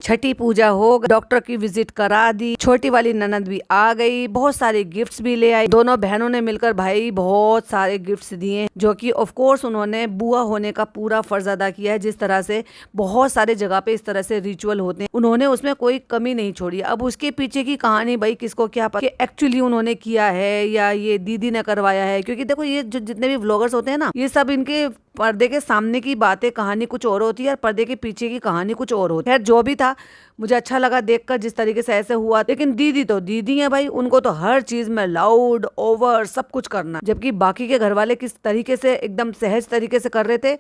छठी पूजा हो, डॉक्टर की विजिट करा दी, छोटी वाली ननद भी आ गई, बहुत सारे गिफ्ट्स भी ले आई। दोनों बहनों ने मिलकर भाई बहुत सारे गिफ्ट्स दिए, जो कि ऑफ कोर्स उन्होंने बुआ होने का पूरा फर्ज अदा किया है। जिस तरह से बहुत सारे जगह पे इस तरह से रिचुअल होते हैं, उन्होंने उसमें कोई कमी नहीं छोड़ी। अब उसके पीछे की कहानी भाई किसको क्या पता कि एक्चुअली उन्होंने किया है या ये दीदी ने करवाया है, क्योंकि देखो ये जो जितने भी व्लॉगर्स होते हैं ना, ये सब इनके पर्दे के सामने की बातें कहानी कुछ और होती है और पर्दे के पीछे की कहानी कुछ और होती है। खैर जो भी था, मुझे अच्छा लगा देखकर जिस तरीके से ऐसे हुआ। लेकिन दीदी तो दीदी है भाई, उनको तो हर चीज में लाउड ओवर सब कुछ करना, जबकि बाकी के घर वाले किस तरीके से एकदम सहज तरीके से कर रहे थे,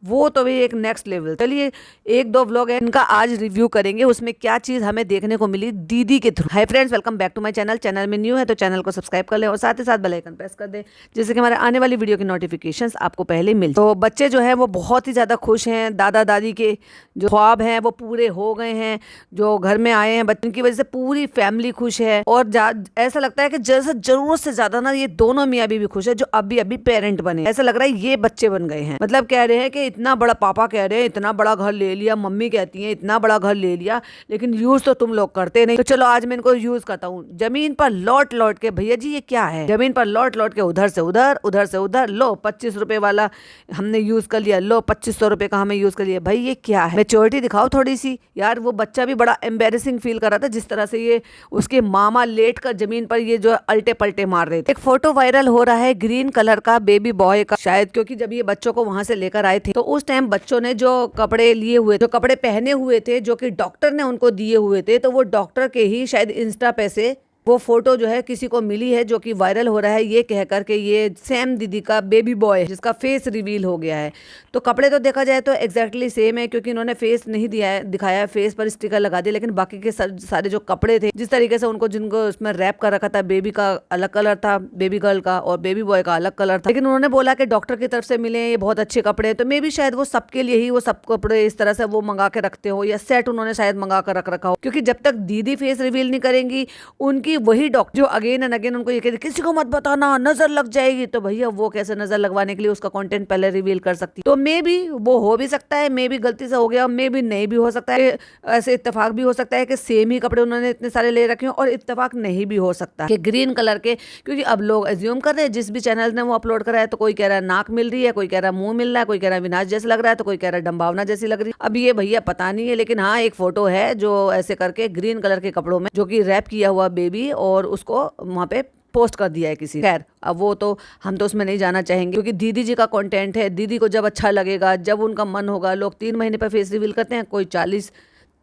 वो तो भी एक नेक्स्ट लेवल। चलिए एक दो व्लॉग है इनका आज रिव्यू करेंगे, उसमें क्या चीज हमें देखने को मिली दीदी के through. Hi friends, welcome back to my channel. Channel में न्यू है तो चैनल को सब्सक्राइब कर ले और साथ ही साथ बेल आइकन प्रेस कर दे, जिससे कि हमारे आने वाली वीडियो की नोटिफिकेशंस आपको पहले मिल। तो बच्चे जो है वो बहुत ही ज्यादा खुश हैं, दादा दादी के जो ख्वाब हैं वो पूरे हो गए हैं, जो घर में आए हैं बच्चों की वजह से पूरी फैमिली खुश है। और ऐसा लगता है कि जैसे जरूरत से ज्यादा ना ये दोनों मियाँ बीवी खुश है जो अभी अभी पेरेंट बने। ऐसा लग रहा है ये बच्चे बन गए हैं। मतलब कह रहे हैं कि इतना बड़ा, पापा कह रहे हैं इतना बड़ा घर ले लिया, मम्मी कहती है इतना बड़ा घर ले लिया, लेकिन यूज तो तुम लोग करते नहीं। तो चलो आज मैं इनको यूज करता हूँ। जमीन पर लौट लौट के, भैया जी ये क्या है, जमीन पर लौट लौट के उधर से उधर, उधर से उधर, लो 25 रुपए वाला हमने यूज कर लिया, लो 2500 रुपए का हमें यूज कर लिया। भाई ये क्या है, मैच्योरिटी दिखाओ थोड़ी सी यार। वो बच्चा भी बड़ा एम्बेरसिंग फील कर रहा था जिस तरह से ये उसके मामा लेट कर जमीन पर ये जो अल्टे पलटे मार रहे थे। एक फोटो वायरल हो रहा है ग्रीन कलर का बेबी बॉय का, शायद क्योंकि जब ये बच्चों को वहां से लेकर आए थे तो उस टाइम बच्चों ने जो कपड़े लिए हुए, जो कपड़े पहने हुए थे, जो कि डॉक्टर ने उनको दिए हुए थे, तो वो डॉक्टर के ही शायद इंस्टा पे से वो फोटो जो है किसी को मिली है, जो कि वायरल हो रहा है ये कह करके ये सैम दीदी का बेबी बॉय जिसका फेस रिवील हो गया है। तो कपड़े तो देखा जाए तो एग्जैक्टली सेम है, क्योंकि इन्होंने फेस नहीं दिया है, दिखाया है, फेस पर स्टिकर लगा दिया, लेकिन बाकी के सारे जो कपड़े थे, जिस तरीके से उनको जिनको उसमें रैप कर रखा था, बेबी का अलग कलर था, बेबी गर्ल का, और बेबी बॉय का अलग कलर था। लेकिन उन्होंने बोला कि डॉक्टर की तरफ से मिले ये बहुत अच्छे कपड़े, तो मे भी शायद वो सबके लिए ही वो सब कपड़े इस तरह से वो मंगा के रखते हो, या सेट उन्होंने शायद मंगा कर रख रखा हो। क्योंकि जब तक दीदी फेस रिवील नहीं करेंगी, उनकी वही डॉक्टर जो अगेन एंड अगेन उनको ये कहते किसी को मत बताना, नजर लग जाएगी, तो भैया वो कैसे नजर लगवाने के लिए उसका कंटेंट पहले रिवील कर सकती। तो मे भी वो हो भी सकता है, मे भी गलती से हो गया, मे भी नहीं भी हो सकता है। ऐसे इत्तेफाक भी हो सकता है कि सेम ही कपड़े उन्होंने इतने सारे ले रखे हो, और इत्तेफाक नहीं भी हो सकता कि ग्रीन कलर के, क्योंकि अब लोग एज्यूम कर रहे हैं जिस भी चैनल ने वो अपलोड करा है, तो कोई कह रहा है नाक मिल रही है, कोई कह रहा है मुंह मिल रहा है, कोई कह रहा है विनाश जैसे लग रहा है, तो कोई कह रहा है डम्बावना जैसी लग रही है। अब ये भैया पता नहीं है, लेकिन हाँ एक फोटो है जो ऐसे करके ग्रीन कलर के कपड़ों में, जो कि रैप किया हुआ बेबी, और उसको वहां पे पोस्ट कर दिया है किसी। खैर अब वो तो हम तो उसमें नहीं जाना चाहेंगे, क्योंकि दीदी जी का कंटेंट है, दीदी को जब अच्छा लगेगा, जब उनका मन होगा। लोग 3 महीने पर फेस रिवील करते हैं, कोई 40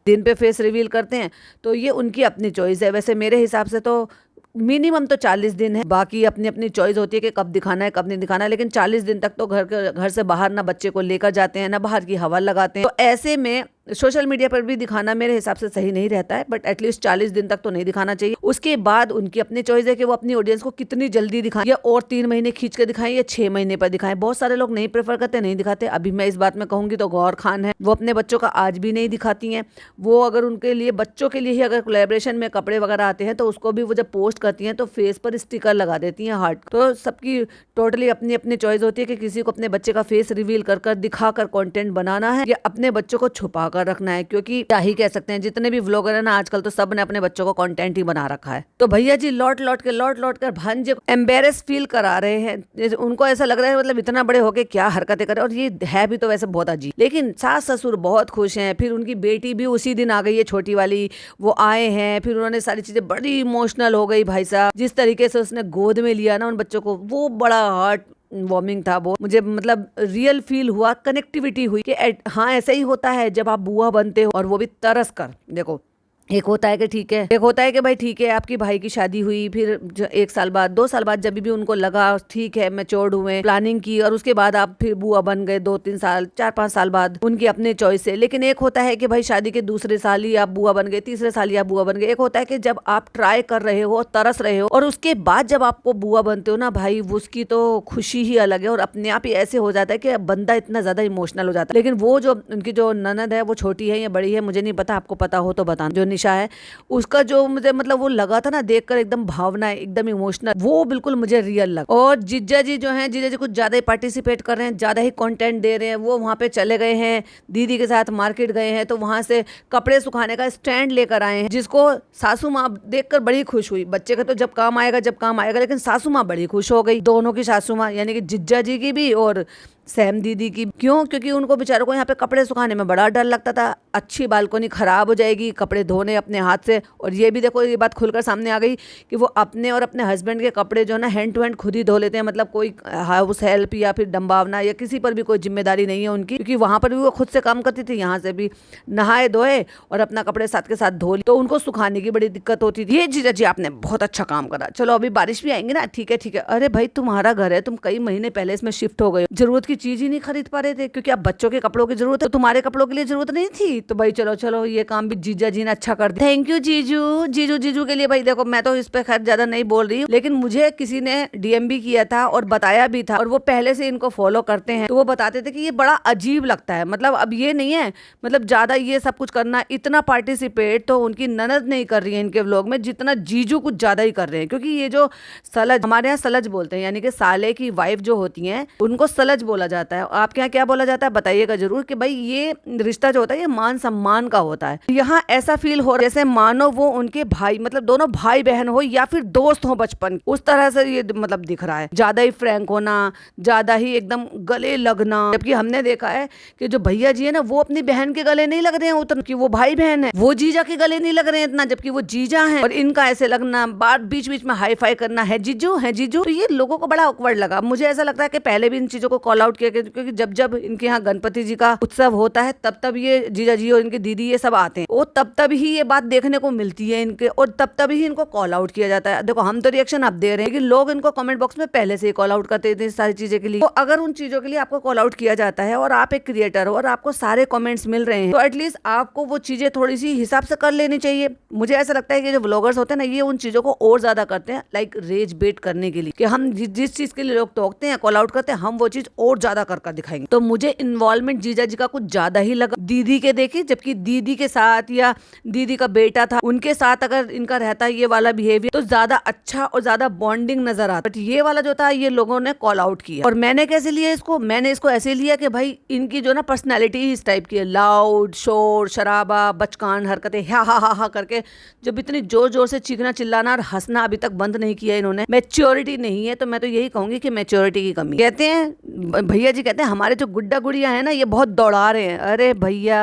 दिन पे फेस रिवील करते हैं, तो ये उनकी अपनी चॉइस है। वैसे मेरे हिसाब से तो मिनिमम तो 40 दिन है, बाकी अपनी अपनी चॉइस होती है कि कब दिखाना है कब नहीं दिखाना है। लेकिन 40 दिन तक तो घर से बाहर ना बच्चे को लेकर जाते हैं, ना बाहर की हवा लगाते हैं, तो ऐसे में सोशल मीडिया पर भी दिखाना मेरे हिसाब से सही नहीं रहता है। बट एटलीस्ट 40 दिन तक तो नहीं दिखाना चाहिए। उसके बाद उनकी अपनी चॉइस है कि वो अपनी ऑडियंस को कितनी जल्दी दिखाएं, या और 3 महीने खींच के दिखाएं, या 6 महीने पर दिखाएं। बहुत सारे लोग नहीं प्रेफर करते, नहीं दिखाते। अभी मैं इस बात में कहूंगी तो गौर खान है, वो अपने बच्चों का आज भी नहीं दिखाती हैं। वो अगर उनके लिए, बच्चों के लिए ही अगर कोलैबोरेशन में कपड़े वगैरह आते हैं, तो उसको भी वो जब पोस्ट करती हैं तो फेस पर स्टिकर लगा देती हैं हार्ट। तो सबकी टोटली अपनी अपनी चॉइस होती है कि किसी को अपने बच्चे का फेस रिवील कर दिखाकर कंटेंट बनाना है, या अपने बच्चों को छुपा कर रखना है। क्योंकि क्या ही कह सकते हैं, जितने भी व्लॉगर है ना आजकल, तो सब ने अपने बच्चों को कंटेंट ही बना रखा है। तो भैया जी लौट लौट कर भांजे एम्बेरस फील करा रहे हैं। उनको ऐसा लग रहा है मतलब इतना बड़े होके क्या हरकतें करे, और ये है भी तो वैसे बहुत अजीब। लेकिन सास ससुर बहुत खुश हैं। फिर उनकी बेटी भी उसी दिन आ गई है, छोटी वाली, वो आए हैं। फिर उन्होंने सारी चीजें, बड़ी इमोशनल हो गई भाई साहब, जिस तरीके से उसने गोद में लिया ना उन बच्चों को, वो बड़ा हार्ट वार्मिंग था। वो मुझे मतलब रियल फील हुआ, कनेक्टिविटी हुई कि हाँ ऐसा ही होता है जब आप बुआ बनते हो, और वो भी तरस कर। देखो एक होता है कि ठीक है, एक होता है कि भाई ठीक है आपकी भाई की शादी हुई, फिर 1 साल बाद 2 साल बाद जब भी उनको लगा ठीक है मैच्योर्ड हुए, प्लानिंग की, और उसके बाद आप फिर बुआ बन गए 2-3 साल 4-5 साल बाद उनकी अपने चॉइस से। लेकिन एक होता है कि भाई शादी के दूसरे साल ही आप बुआ बन गए, तीसरे साल ही आप बुआ बन गए। एक होता है कि जब आप ट्राई कर रहे हो, तरस रहे हो, और उसके बाद जब आपको बुआ बनते हो ना भाई, उसकी तो खुशी ही अलग है। और अपने आप ही ऐसे हो जाता है कि बंदा इतना ज्यादा इमोशनल हो जाता है। लेकिन वो जो उनकी जो ननद है वो छोटी है या बड़ी है मुझे नहीं पता, आपको पता हो तो बताना, जो तनिषा है, उसका जो मुझे मतलब वो लगा था ना देखकर एकदम भावना एकदम इमोशनल, वो बिल्कुल मुझे रियल लगा। और जीजा जी जो हैं, जीजा जी कुछ ज्यादा ही पार्टिसिपेट कर रहे हैं, ज्यादा ही कंटेंट दे रहे हैं। वो वहाँ पे चले गए हैं, दीदी के साथ मार्केट गए हैं, तो वहां से कपड़े सुखाने का स्टैंड लेकर आए हैं, जिसको सासू माँ देखकर बड़ी खुश हुई। बच्चे का तो जब काम आएगा, लेकिन सासू माँ बड़ी खुश हो गई। दोनों की सासू माँ यानी कि जिज्जा जी की भी और सैम दीदी की। क्यों? क्योंकि उनको बेचारों को यहाँ पे कपड़े सुखाने में बड़ा डर लगता था, अच्छी बालकोनी खराब हो जाएगी, कपड़े धोने अपने हाथ से। और ये भी देखो, ये बात खुलकर सामने आ गई कि वो अपने और अपने हस्बैंड के कपड़े जो है ना हैंड टू हैंड खुद ही धो लेते हैं। मतलब कोई हाउस हेल्प या फिर डंबावना या किसी पर भी कोई जिम्मेदारी नहीं है उनकी, क्योंकि वहां पर भी वो खुद से काम करती थी, यहाँ से भी नहाए धोए और अपना कपड़े साथ के साथ धो लिए, तो उनको सुखाने की बड़ी दिक्कत होती थी। ये जीजा जी आपने बहुत अच्छा काम करा। चलो अभी बारिश भी आएंगी ना, ठीक है। अरे भाई तुम्हारा घर है, तुम कई महीने पहले इसमें शिफ्ट हो गए, जरूरत की चीज ही नहीं खरीद पा रहे थे क्योंकि अब बच्चों के कपड़ों की जरूरत है, तो तुम्हारे कपड़ों के लिए जरूरत नहीं थी। तो भाई चलो ये काम भी जीजा जी ने अच्छा कर दिया। थैंक यू जीजू के लिए। भाई देखो, मैं तो इस पे खैर ज्यादा नहीं बोल रही हूँ, लेकिन मुझे किसी ने डीएम भी किया था और बताया भी था, और वो पहले से इनको फॉलो करते हैं, तो वो बताते थे कि ये बड़ा अजीब लगता है। मतलब अब ये नहीं है, मतलब ज्यादा ये सब कुछ करना, इतना पार्टिसिपेट तो उनकी ननद नहीं कर रही है इनके व्लॉग में, जितना जीजू कुछ ज्यादा ही कर रहे हैं। क्योंकि ये जो सलज, हमारे यहाँ सलज बोलते हैं, यानी कि साले की वाइफ जो होती है उनको सलज बोला जाता है। आपके यहाँ क्या बोला जाता है बताइएगा जरूर, कि भाई ये रिश्ता जो होता है ये मान सम्मान का होता है। यहाँ ऐसा फील हो रहा है जैसे मानो वो उनके भाई, मतलब दोनों भाई बहन हो या फिर दोस्त हो बचपन, उस तरह से ये मतलब दिख रहा है। ज्यादा ही फ्रैंक होना, ज्यादा ही एकदम गले लगना। जबकि हमने देखा है कि जो भैया जी है ना, वो अपनी बहन के गले नहीं लग रहे हैं उतना, कि वो भाई बहन है। वो जीजा के गले नहीं लग रहे हैं इतना, जबकि वो जीजा है। और इनका ऐसे लगना, बात बीच बीच में हाई फाई करना, है जीजू है जीजू। तो ये लोगों को बड़ा ऑकवर्ड लगा। मुझे ऐसा लगता है कि पहले भी इन चीजों को कॉल आउट किया गया, क्योंकि जब जब इनके यहाँ गणपति जी का उत्सव होता है तब ये जीजा जी और इनकी दीदी ये सब आते हैं, वो तब ही ये बात देखने को मिलती है इनके, और तब ही इनको कॉल आउट किया जाता है। देखो हम तो रिएक्शन अब दे रहे हैं, लेकिन लोग इनको कमेंट बॉक्स में पहले से ही कॉल आउट करते थे सारी चीजें के लिए। तो अगर उन चीजों के लिए आपको कॉल आउट किया जाता है और आप एक क्रिएटर हो और आपको सारे कमेंट्स मिल रहे हैं, तो एटलीस्ट आपको वो चीजें थोड़ी सी हिसाब से कर लेनी चाहिए। मुझे ऐसा लगता है कि जो व्लॉगर्स होते हैं ना, ये उन चीजों को और ज्यादा करते हैं, लाइक रेज बेट करने के लिए, कि हम जिस चीज के लिए लोग टोकते हैं, कॉल आउट करते हैं, हम वो चीज और ज्यादा कर दिखाएंगे। तो मुझे इन्वॉल्वमेंट जीजा जी का कुछ ज्यादा ही लगा दीदी के देखी, जबकि दीदी के साथ या दीदी का बेटा था उनके साथ अगर इनका रहता ये वाला बिहेवियर, तो ज्यादा अच्छा और ज्यादा बॉन्डिंग नजर आता। बट ये वाला जो था, ये लोगों ने कॉल आउट किया। और मैंने कैसे लिया इसको? मैंने इसको ऐसे लिया कि भाई इनकी जो ना पर्सनैलिटी इस टाइप की है, लाउड, शोर शराबा, बचकान हरकतें, हा करके जब इतनी जोर जोर से चीखना चिल्लाना और हंसना अभी तक बंद नहीं किया इन्होंने। मैच्योरिटी नहीं है, तो मैं तो यही कहूंगी कि मैच्योरिटी की कमी। कहते हैं भैया जी, कहते हैं हमारे जो गुड्डा गुड़िया है ना, ये बहुत दौड़ा रहे हैं। अरे भैया,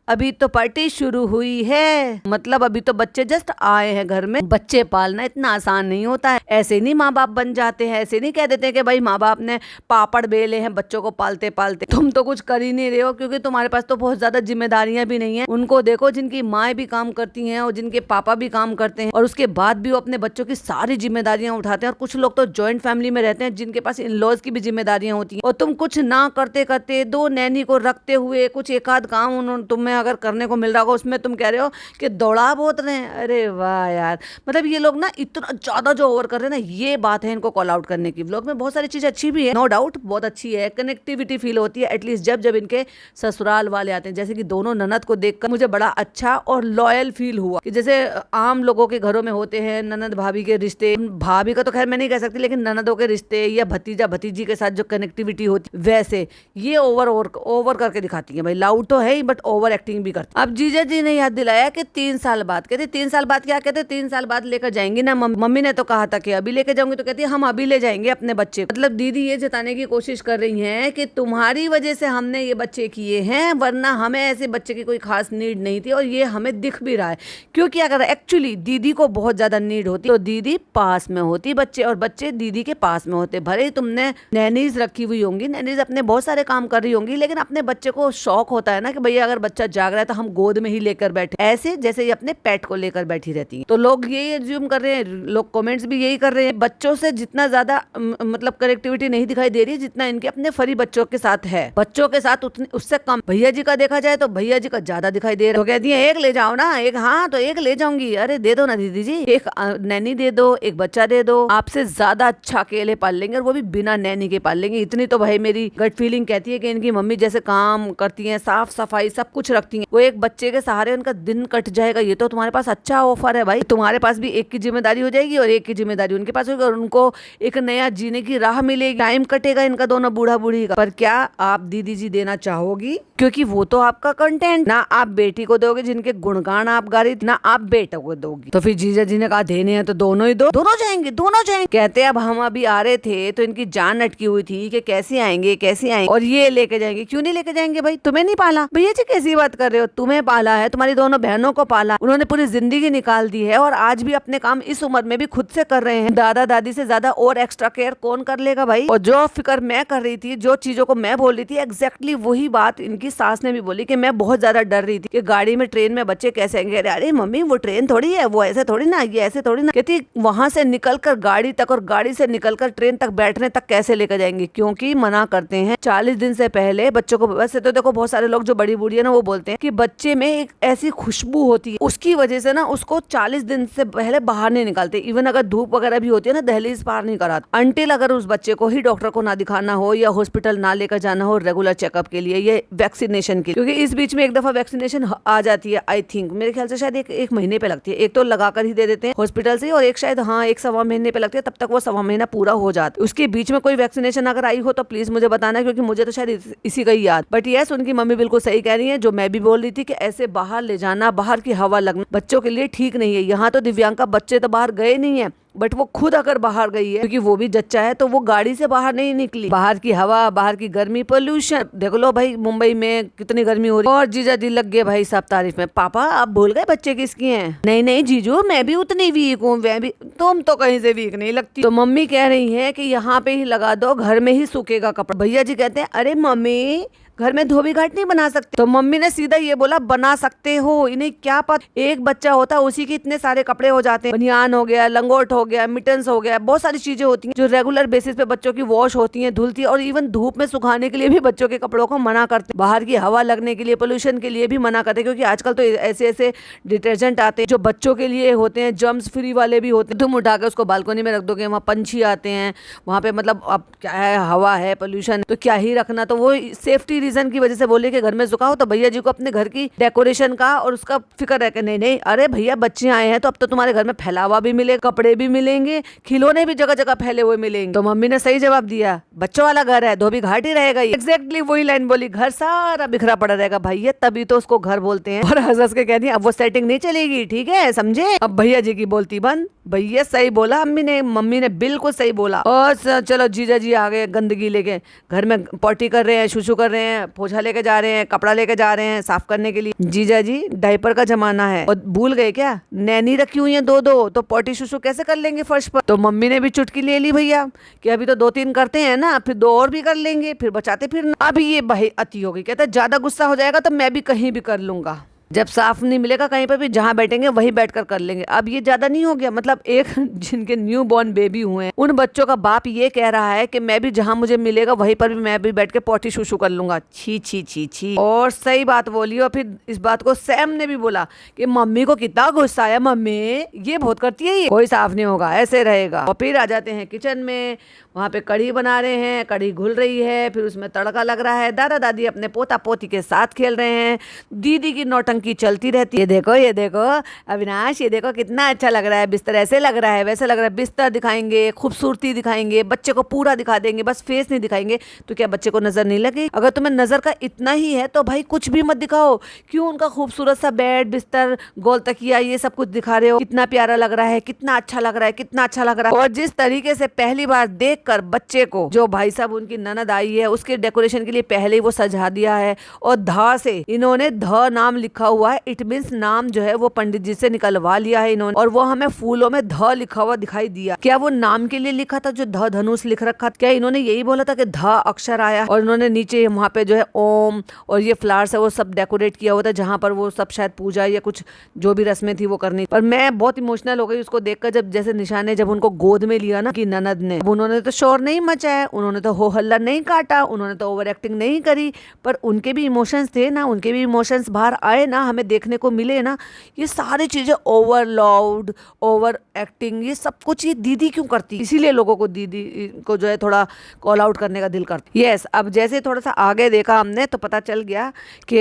अभी तो पार्टी शुरू हुई है, मतलब अभी तो बच्चे जस्ट आए हैं घर में। बच्चे पालना इतना आसान नहीं होता है, ऐसे नहीं माँ बाप बन जाते हैं, ऐसे नहीं कह देते कि भाई माँ बाप ने पापड़ बेले हैं बच्चों को पालते पालते। तुम तो कुछ कर ही नहीं रहे हो, क्योंकि तुम्हारे पास तो बहुत ज्यादा जिम्मेदारियां भी नहीं है। उनको देखो जिनकी माँ भी काम करती हैं और जिनके पापा भी काम करते हैं, और उसके बाद भी वो अपने बच्चों की सारी जिम्मेदारियां उठाते हैं। और कुछ लोग तो ज्वाइंट फैमिली में रहते हैं, जिनके पास इन लॉज की भी जिम्मेदारियां होती हैं, और तुम कुछ ना करते करते, 2 नैनी को रखते हुए, कुछ एक आध काम उन्होंने तुम्हें अगर करने को मिल रहा होगा, उसमें तुम कह रहे हो कि दौड़ा बहुत रहे हैं। अरे वाह यार, मतलब ये लोग ना इतना ज्यादा जो ओवर कर रहे हैं ना, ये बात है इनको कॉल आउट करने की। व्लॉग में बहुत सारी चीजें अच्छी भी है, नो डाउट बहुत अच्छी है, कनेक्टिविटी फील होती है एटलीस्ट जब इनके ससुराल वाले आते हैं। जैसे कि दोनों ननद को देखकर मुझे बड़ा अच्छा और लॉयल फील हुआ, कि जैसे आम लोगों के घरों में होते हैं ननद भाभी के रिश्ते, भाभी का तो खैर मैं नहीं कह सकती, लेकिन ननदों के रिश्ते या भतीजा भतीजी के साथ जो कनेक्टिविटी होती, वैसे ये ओवर करके दिखाती है। भाई लाउड तो है ही, बट ओवर एक्टिंग भी करती। अब जीजा जी ने याद दिलाया कि 3 साल बाद, कहते 3 साल बाद क्या कहते, 3 साल बाद लेकर जाएंगी ना। मम्मी ने तो कहा था कि अभी लेके जाऊंगी, तो कहती है हम अभी ले जाएंगे अपने बच्चे। मतलब दीदी ये जताने की कोशिश कर रही हैं कि तुम्हारी वजह से हमने ये बच्चे किए हैं, वरना हमें ऐसे बच्चे की कोई खास नीड नहीं थी, और ये हमें दिख भी रहा है। क्योंकि अगर एक्चुअली दीदी को बहुत ज्यादा नीड होती तो दीदी पास में होती बच्चे, और बच्चे दीदी के पास में होते। भले ही तुमने नैनीज रखी हुई होंगी, नैनीज अपने बहुत सारे काम कर रही होंगी, लेकिन अपने बच्चे को शौक होता है ना कि भैया अगर बच्चा जाग रहा है तो हम गोद में ही लेकर बैठे, ऐसे जैसे ये अपने पेट को लेकर बैठी रहती है। तो लोग यही एज्यूम कर रहे हैं, लोग कमेंट्स भी यही कर रहे हैं, बच्चों से जितना ज्यादा मतलब कनेक्टिविटी नहीं दिखाई दे रही जितना इनके अपने फरी बच्चों के साथ है। बच्चों के साथ उससे कम। भैया जी का देखा जाए तो भैया जी का ज्यादा दिखाई दे रहा है। तो कहती है एक ले जाओ ना, एक, हाँ तो एक ले जाऊंगी। अरे दे दो ना दीदी जी, एक नैनी दे दो, एक बच्चा दे दो, आपसे ज्यादा अच्छा अकेले पाल लेंगे, और वो भी बिना नैनी के पाल लेंगे। इतनी तो भाई मेरी गट फीलिंग कहती है कि इनकी मम्मी जैसे काम करती है, साफ सफाई सब कुछ रखती रखती हैं, वो एक बच्चे के सहारे उनका दिन कट जाएगा। ये तो तुम्हारे पास अच्छा ऑफर है भाई, तुम्हारे पास भी एक की जिम्मेदारी हो जाएगी और एक की जिम्मेदारी उनके पास होगी और उनको एक नया जीने की राह मिलेगी, टाइम कटेगा इनका दोनों बूढ़ा बूढ़ी का। पर क्या आप दीदी जी देना चाहोगी? क्योंकि वो तो आपका कंटेंट, ना आप बेटी को दोगे जिनके गुणगान आप गा रही, ना आप बेटा को दोगी। तो फिर जीजा जी ने कहा देने हैं तो दोनों ही दो, दोनों जाएंगे, दोनों जाएंगे। कहते अब हम अभी आ रहे थे तो इनकी जान अटकी हुई थी कि कैसे आएंगे कैसे आएंगे, और ये लेके जाएंगे। क्यों नहीं लेके जाएंगे भाई, तुम्हें नहीं पाला? भैया जी कैसी बात कर रहे हो, तुम्हें पाला है, तुम्हारी दोनों बहनों को पाला, उन्होंने पूरी जिंदगी निकाल दी है और आज भी अपने काम इस उम्र में भी खुद से कर रहे हैं। दादा दादी से ज्यादा और एक्स्ट्रा केयर कौन कर लेगा भाई? और जो फिक्र मैं कर रही थी, जो चीजों को मैं बोल रही थी, एग्जैक्टली वही बात इनकी सास ने भी बोली कि मैं बहुत ज्यादा डर रही थी कि गाड़ी में ट्रेन में बच्चे कैसे आएंगे। अरे मम्मी वो ट्रेन थोड़ी है, वो ऐसे थोड़ी ना, ये ऐसे थोड़ी ना। कहती वहां से निकलकर गाड़ी तक और गाड़ी से निकलकर ट्रेन तक बैठने तक कैसे लेकर जाएंगे, क्योंकि मना करते हैं 40 दिन से पहले बच्चों को। वैसे तो देखो बहुत सारे लोग जो बड़ी बूढ़ी है ना वो बोलते हैं कि बच्चे में एक ऐसी खुशबू होती है, उसकी वजह से ना उसको 40 दिन से पहले बाहर नहीं निकालते। इवन अगर धूप वगैरह भी होती है ना दहलीज पार नहीं कराते अंटिल अगर उस बच्चे को ही डॉक्टर को ना दिखाना हो या हॉस्पिटल ना लेकर जाना हो रेगुलर चेकअप के लिए, ये वैक्सीनेशन के लिए। क्योंकि इस बीच में एक दफा वैक्सीनेशन आ जाती है, आई थिंक मेरे ख्याल से शायद एक महीने पे लगती है। एक तो लगाकर ही दे देते हैं हॉस्पिटल से और एक शायद एक 1.25 महीने पे लगती है, तब तक वो 1.25 महीना पूरा हो जाता है। उसके बीच में कोई वैक्सीनेशन अगर आई हो तो प्लीज मुझे बताना, क्योंकि मुझे तो शायद इसी का ही याद। बट यस, उनकी मम्मी बिल्कुल सही कह रही है, जो मैं भी बोल रही थी कि ऐसे बाहर ले जाना, बाहर की हवा लगना बच्चों के लिए ठीक नहीं है। यहाँ तो दिव्यांका बच्चे तो बाहर गए नहीं है, बट वो खुद अगर बाहर गई है, क्योंकि वो भी जच्चा है, तो वो गाड़ी से बाहर नहीं निकली। बाहर की हवा, बाहर की गर्मी, पोल्यूशन देख लो भाई, मुंबई में कितनी गर्मी हो रही है। और जीजा जी लग गए भाई सब तारीफ में। पापा आप भूल गए बच्चे किसकी हैं? नहीं नहीं जीजू, मैं भी उतनी वीक हूँ, मैं भी। तुम तो कहीं से वीक नहीं लगती। तो मम्मी कह रही है कि यहाँ पे ही लगा दो, घर में ही सूखेगा कपड़ा। भैया जी कहते हैं अरे मम्मी घर में धोबी घाट नहीं बना सकते? तो मम्मी ने सीधा ये बोला बना सकते हो, इन्हें क्या पता, एक बच्चा होता है उसी के इतने सारे कपड़े हो जाते हैं। बनियान हो गया, लंगोट हो गया, मिटन्स हो गया, बहुत सारी चीजें होती हैं जो रेगुलर बेसिस पे बच्चों की वॉश होती हैं, धुलती है। और इवन धूप में सुखाने के लिए भी बच्चों के कपड़ों को मना करते हैं, बाहर की हवा लगने के लिए, पोल्यूशन के लिए भी मना करते हैं। क्योंकि आजकल तो ऐसे ऐसे डिटर्जेंट आते हैं जो बच्चों के लिए होते हैं, जर्म्स फ्री वाले भी होते हैं। तुम उठा के उसको बालकनी में रख दोगे, वहाँ पंछी आते हैं, वहाँ पे मतलब अब क्या है, हवा है, पोल्यूशन, तो क्या ही रखना। तो वो सेफ्टी रीजन की वजह से बोले के घर में सुखाओ। तो भैया जी को अपने घर की डेकोरेशन का और उसका फिक्र है कि नहीं नहीं, अरे भैया बच्चे आए हैं तो अब तो तुम्हारे घर में फैलावा भी मिलेगा, कपड़े भी मिलेंगे, खिलौने भी जगह जगह फैले हुए मिलेंगे। तो मम्मी ने सही जवाब दिया, बच्चों वाला घर है, धोबी घाट ही रहेगा। एग्जैक्टली वही लाइन बोली, घर सारा बिखरा पड़ा रहेगा भैया, तभी तो उसको घर बोलते हैं। और हंस के कहती है अब वो सेटिंग नहीं चलेगी, ठीक है समझे? अब भैया जी की बोलती बंद। भैया सही बोला मम्मी ने बिल्कुल सही बोला। और चलो जीजा जी आ गए गंदगी लेके, घर में पॉटी कर रहे हैं, शुशु कर रहे हैं, पोछा लेके जा रहे हैं, कपड़ा लेके जा रहे हैं साफ करने के लिए। जीजा जी डायपर का जमाना है, और भूल गए क्या नैनी रखी हुई है दो, तो पॉटी शुशु कैसे कर लेंगे फर्श पर? तो मम्मी ने भी चुटकी ले ली भैया कि अभी तो 2-3 करते हैं ना, फिर 2 और भी कर लेंगे, फिर बचाते फिर। अभी ये भाई अति हो गई, कहता ज्यादा गुस्सा हो जाएगा तो मैं भी कहीं भी कर लूंगा, जब साफ नहीं मिलेगा कहीं पर भी, जहाँ बैठेंगे वहीं बैठकर कर लेंगे। अब ये ज्यादा नहीं हो गया? मतलब एक जिनके न्यू बॉर्न बेबी हुए हैं उन बच्चों का बाप ये कह रहा है कि मैं भी जहाँ मुझे मिलेगा वहीं पर भी मैं भी बैठ के पॉटी शुशु कर लूंगा। छी छी छी छी। और सही बात बोली। और फिर इस बात को सैम ने भी बोला कि मम्मी को कितना गुस्सा आया, मम्मी ये बहुत करती है, ये कोई साफ नहीं होगा, ऐसे रहेगा। और फिर आ जाते हैं किचन में, वहाँ पे कढ़ी बना रहे हैं, कढ़ी घुल रही है, फिर उसमें तड़का लग रहा है, दादा दादी अपने पोता पोती के साथ खेल रहे हैं, दीदी की नौटंकी चलती रहती है। ये देखो अविनाश, ये देखो कितना अच्छा लग रहा है, बिस्तर ऐसे लग रहा है, वैसे लग रहा है। बिस्तर दिखाएंगे, खूबसूरती दिखाएंगे, बच्चे को पूरा दिखा देंगे, बस फेस नहीं दिखाएंगे। तो क्या बच्चे को नजर नहीं लगे? अगर तुम्हें नजर का इतना ही है तो भाई कुछ भी मत दिखाओ। क्यों उनका खूबसूरत सा बेड, बिस्तर, गोल तकिया, ये सब कुछ दिखा रहे हो? कितना प्यारा लग रहा है, कितना अच्छा लग रहा है, कितना अच्छा लग रहा है। और जिस तरीके से पहली बार देख कर बच्चे को, जो भाई साहब उनकी ननद आई है उसके डेकोरेशन के लिए पहले ही वो सजा दिया है, और ध से इन्होंने ध नाम लिखा हुआ है। इट मींस नाम जो है वो पंडित जी से निकलवा लिया है इन्होंने, और वो हमें फूलों में ध लिखा हुआ दिखाई दिया। क्या वो नाम के लिए लिखा था जो ध धनुष लिख रखा था? क्या इन्होंने यही बोला था कि ध अक्षर आया? और इन्होंने नीचे वहाँ पे जो है ओम और ये फ्लावर्स है वो सब डेकोरेट किया हुआ था, जहाँ पर वो सब शायद पूजा या कुछ जो भी रस्में थी वो करनी। पर मैं बहुत इमोशनल हो गई उसको देखकर, जब जैसे निशा ने जब उनको गोद में लिया ना कि ननद ने, उन्होंने तो शोर नहीं मचाया, उन्होंने तो हो हल्ला नहीं काटा, उन्होंने तो ओवर एक्टिंग नहीं करी, पर उनके भी इमोशंस थे ना, उनके भी इमोशंस बाहर आए ना। ना हमें देखने को मिले ना, ये सारी चीजें ओवर लाउड, ओवर एक्टिंग, ये सब कुछ ये दीदी क्यों करती, इसीलिए लोगों को दीदी को जो है थोड़ा कॉल आउट करने का दिल करता। यस, अब जैसे थोड़ा सा आगे देखा हमने तो पता चल गया कि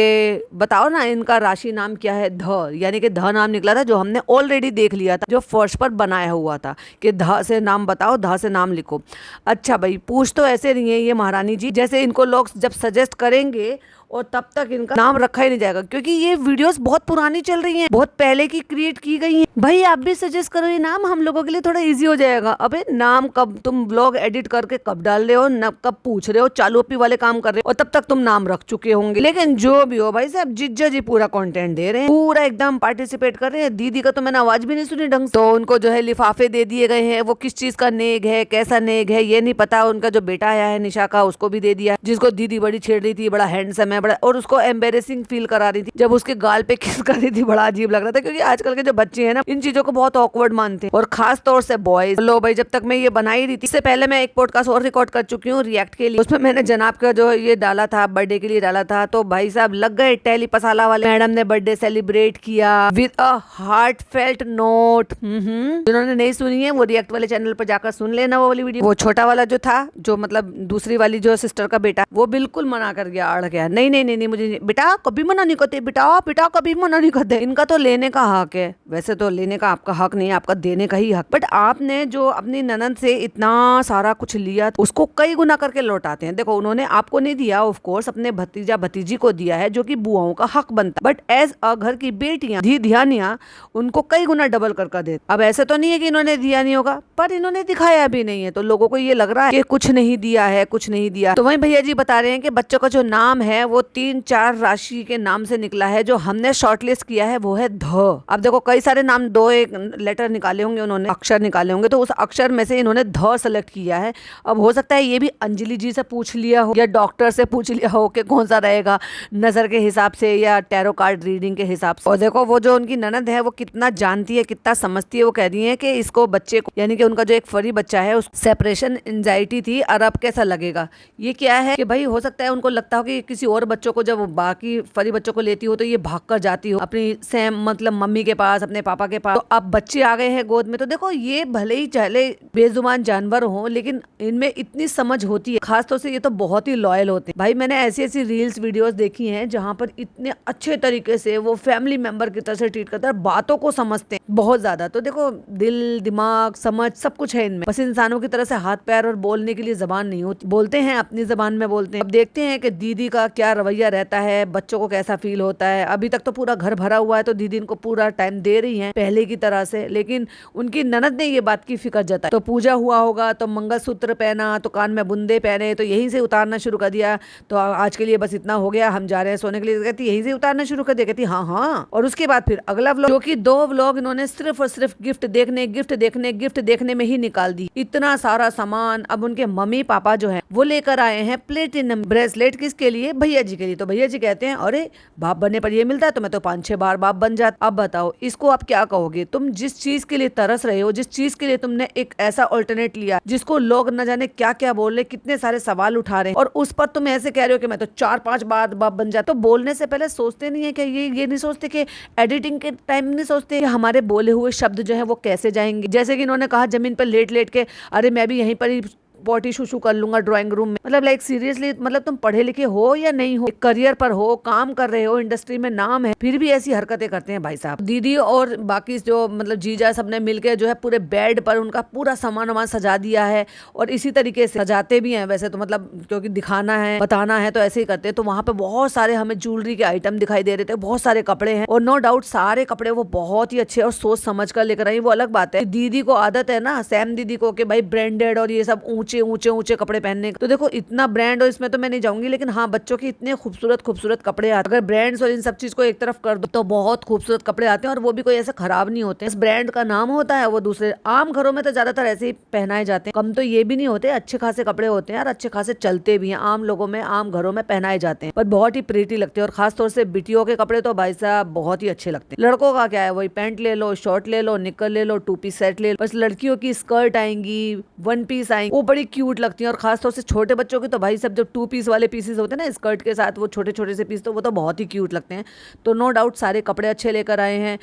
बताओ ना इनका राशि नाम क्या है, ध, यानी कि ध नाम निकला था, जो हमने ऑलरेडी देख लिया था, जो फर्श पर बनाया हुआ था कि ध से नाम बताओ, ध से नाम लिखो। अच्छा भाई, पूछ तो ऐसे रही है ये महारानी जी जैसे इनको लोग जब सजेस्ट करेंगे और तब तक इनका नाम रखा ही नहीं जाएगा, क्योंकि ये वीडियोस बहुत पुरानी चल रही हैं, बहुत पहले की क्रिएट की गई हैं। भाई आप भी सजेस्ट करो ये नाम, हम लोगों के लिए थोड़ा इजी हो जाएगा। अबे नाम कब तुम ब्लॉग एडिट करके कब डाल रहे हो, न कब पूछ रहे हो, चालू अपी वाले काम कर रहे हो और तब तक तुम नाम रख चुके होंगे। लेकिन जो भी हो भाई साहब, जिज्जा जी पूरा कंटेंट दे रहे हैं, पूरा एकदम पार्टिसिपेट कर रहे हैं। दीदी का तो मैंने आवाज भी नहीं सुनी ढंग से, तो उनको जो है लिफाफे दे दिए गए हैं, वो किस चीज का नेग है, कैसा नेग है ये नहीं पता। उनका जो बेटा आया है निशा का, उसको भी दे दिया, जिसको दीदी बड़ी छेड़ रही थी, बड़ा हैंडसम है बड़ा, और उसको एम्बेरेसिंग फील करा रही थी जब उसके गाल पे किस कर रही थी, बड़ा अजीब लग रहा था। क्योंकि आजकल के जो बच्चे हैं ना, इन चीजों को बहुत ऑकवर्ड मानते हैं, और खास तौर से बॉयज। लो भाई, जब तक मैं ये बना ही रही थी, इससे पहले मैं एक पॉडकास्ट और रिकॉर्ड कर चुकी हूँ रिएक्ट के लिए, उसमें मैंने जनाब का जो ये डाला था, बर्थडे के लिए डाला था, तो भाई साहब लग गए टेली पसाला वाले। मैडम ने बर्थडे सेलिब्रेट किया with a heart felt note. जिन्होंने नहीं सुनी है वो रिएक्ट वाले चैनल पर जाकर सुन लेना वो वाली वीडियो। वो छोटा वाला जो था, जो मतलब दूसरी वाली जो सिस्टर का बेटा, वो बिल्कुल मना कर गया, अड़ गया, नहीं नहीं नहीं, मुझे बेटा कभी मना नहीं करते, बेटा कभी मना नहीं करते, इनका तो लेने का हक है। वैसे तो लेने का आपका हक नहीं है, आपका देने का ही हक, बट आपने जो अपनी ननद से इतना सारा कुछ लिया उसको कई गुना करके लौटाते हैं। देखो उन्होंने आपको नहीं दिया, ऑफ कोर्स अपने भतीजा भतीजी को दिया है, जो कि बुआओं का हक बनता, बट एज अ घर की बेटियां धी ध्यानियां उनको कई गुना डबल कर दे। अब ऐसे तो नहीं है कि इन्होंने दिया नहीं होगा, पर इन्होंने दिखाया भी नहीं है, तो लोगों को ये लग रहा है कि कुछ नहीं दिया है, कुछ नहीं दिया। तो वही भैया जी बता रहे हैं कि बच्चों का जो नाम है वो 3-4 राशि के नाम से निकला है, जो हमने शॉर्टलिस्ट किया है वो है ध। अब देखो कई सारे नाम, 2-1 लेटर निकाले होंगे उन्होंने, अक्षर निकाले होंगे, तो उस अक्षर में से इन्होंने ध सेलेक्ट किया है। अब हो सकता है ये भी अंजलि जी से पूछ लिया हो या डॉक्टर से पूछ लिया हो कि कौन सा रहेगा, नजर के हिसाब से या टैरो कार्ड रीडिंग के हिसाब से। और देखो वो जो उनकी ननद है वो कितना जानती है, कितना समझती है। वो कह रही है कि इसको बच्चे को, यानी कि उनका जो एक फरी बच्चा है, उस सेपरेशन एंजाइटी थी, और अब कैसा लगेगा। ये क्या है कि भाई हो सकता है उनको लगता हो कि किसी और बच्चों को, जब बाकी फरी बच्चों को लेती हो तो ये भाग कर जाती हो अपनी सेम मतलब मम्मी के पास, अपने पापा के पास। तो अब बच्चे आ गए हैं गोद में, तो देखो ये भले ही चाहे बेजुबान जानवर हो, लेकिन इनमें इतनी समझ होती है। खासतौर से ये तो बहुत ही लॉयल होते हैं। भाई मैंने ऐसी ऐसी रील्स वीडियोस देखी हैं जहां पर इतने अच्छे तरीके से वो फैमिली मेंबर की तरह से ट्रीट करते हैं, बातों को समझते हैं बहुत ज्यादा। तो देखो दिल दिमाग समझ सब कुछ है इनमें, बस इंसानों की तरह से हाथ पैर और बोलने के लिए जबान नहीं होती, बोलते हैं अपनी जबान में बोलते हैं। अब देखते हैं कि दीदी का क्या रवैया रहता है, बच्चों को कैसा फील होता है। अभी तक तो पूरा घर भरा हुआ है, तो दीदी इनको पूरा टाइम दे रही है पहले की तरह से, लेकिन उनकी ननद ने ये बात की फिक्र जताई। तो पूजा हुआ होगा तो मंगलसूत्र पहना, तो कान में बुंदे पहने, तो यहीं से उतारना शुरू कर दिया। तो आज के लिए बस इतना हो गया, हम जा रहे हैं सोने के लिए, कहती यहीं से उतारना शुरू कर दिया। कहती हाँ। और उसके बाद फिर अगला व्लॉग, जो कि 2 व्लॉग इन्होंने सिर्फ और सिर्फ गिफ्ट देखने में ही निकाल दी। इतना सारा सामान अब उनके मम्मी पापा जो है वो लेकर आए हैं। प्लेटिनम ब्रेसलेट किसके लिए? भैया जी के लिए। तो भैया जी कहते हैं अरे बाप बनने पर ये मिलता है तो मैं तो 5-6 बार बाप बन जाता। अब बताओ इसको आप क्या कहोगे? तुम जिस चीज के लिए तरस रहे हो, जिस चीज के लिए तुमने एक ऐसा ऑल्टरनेट लिया जिसको लोग न जाने क्या क्या बोल रहे, कितने सारे सवाल उठा रहे हैं, और उस पर तुम ऐसे कह रहे हो कि मैं तो 4-5 बार बाप बन जाता। तो बोलने से पहले सोचते नहीं है कि ये नहीं सोचते कि एडिटिंग के टाइम नहीं सोचते कि हमारे बोले हुए शब्द जो है वो कैसे जाएंगे। जैसे कि इन्होंने कहा जमीन पर लेट लेट के, अरे मैं भी यहीं पर ही पॉटी शूशू कर लूंगा ड्राइंग रूम में। मतलब लाइक सीरियसली, मतलब तुम पढ़े लिखे हो या नहीं हो, करियर पर हो, काम कर रहे हो, इंडस्ट्री में नाम है, फिर भी ऐसी हरकतें करते हैं भाई साहब। दीदी और बाकी जो मतलब जीजा सबने मिलकर जो है पूरे बेड पर उनका पूरा सामान वामान सजा दिया है, और इसी तरीके से सजाते भी हैं वैसे तो, मतलब क्योंकि दिखाना है बताना है तो ऐसे ही करते हैं। तो वहां पे बहुत सारे हमें ज्वेलरी के आइटम दिखाई दे रहे थे, बहुत सारे कपड़े हैं, और नो डाउट सारे कपड़े वो बहुत ही अच्छे और सोच समझ कर लेकर आई। वो अलग बात है, दीदी को आदत है ना, सैम दीदी को, कि भाई ब्रांडेड और ये सब ऊंचे कपड़े पहनने। तो देखो इतना ब्रांड और इसमें तो मैं नहीं जाऊंगी, लेकिन हाँ बच्चों के इतने खूबसूरत कपड़े आते। अगर ब्रांड्स और इन सब चीज को एक तरफ कर दो तो बहुत खूबसूरत कपड़े आते हैं, और वो भी कोई ऐसे खराब नहीं होते। इस ब्रांड का नाम होता है, वो दूसरे आम घरों में तो ज्यादातर ऐसे ही पहनाए जाते हैं, कम तो ये भी नहीं होते, अच्छे खासे कपड़े होते हैं और अच्छे खासे चलते भी हैं, आम लोगों में आम घरों में पहनाए जाते हैं, पर बहुत ही प्रीटी लगते हैं। और खासतौर से बिटियों के कपड़े तो भाई साहब बहुत ही अच्छे लगते हैं। लड़कों का क्या है, वही पैंट ले लो, शॉर्ट ले लो, निक्कर ले लो, 2 पीस सेट ले लो। बस लड़कियों की स्कर्ट आएंगी, 1 पीस आएंगी, वो बड़ी क्यूट लगती हैं। और खासतौर से छोटे बच्चों की तो भाई सब जो 2 पीस वाले पीसेस होते हैं ना स्कर्ट के साथ, वो छोटे छोटे से पीस, तो वो तो बहुत ही क्यूट लगते हैं। तो नो डाउट सारे कपड़े अच्छे लेकर आए हैं।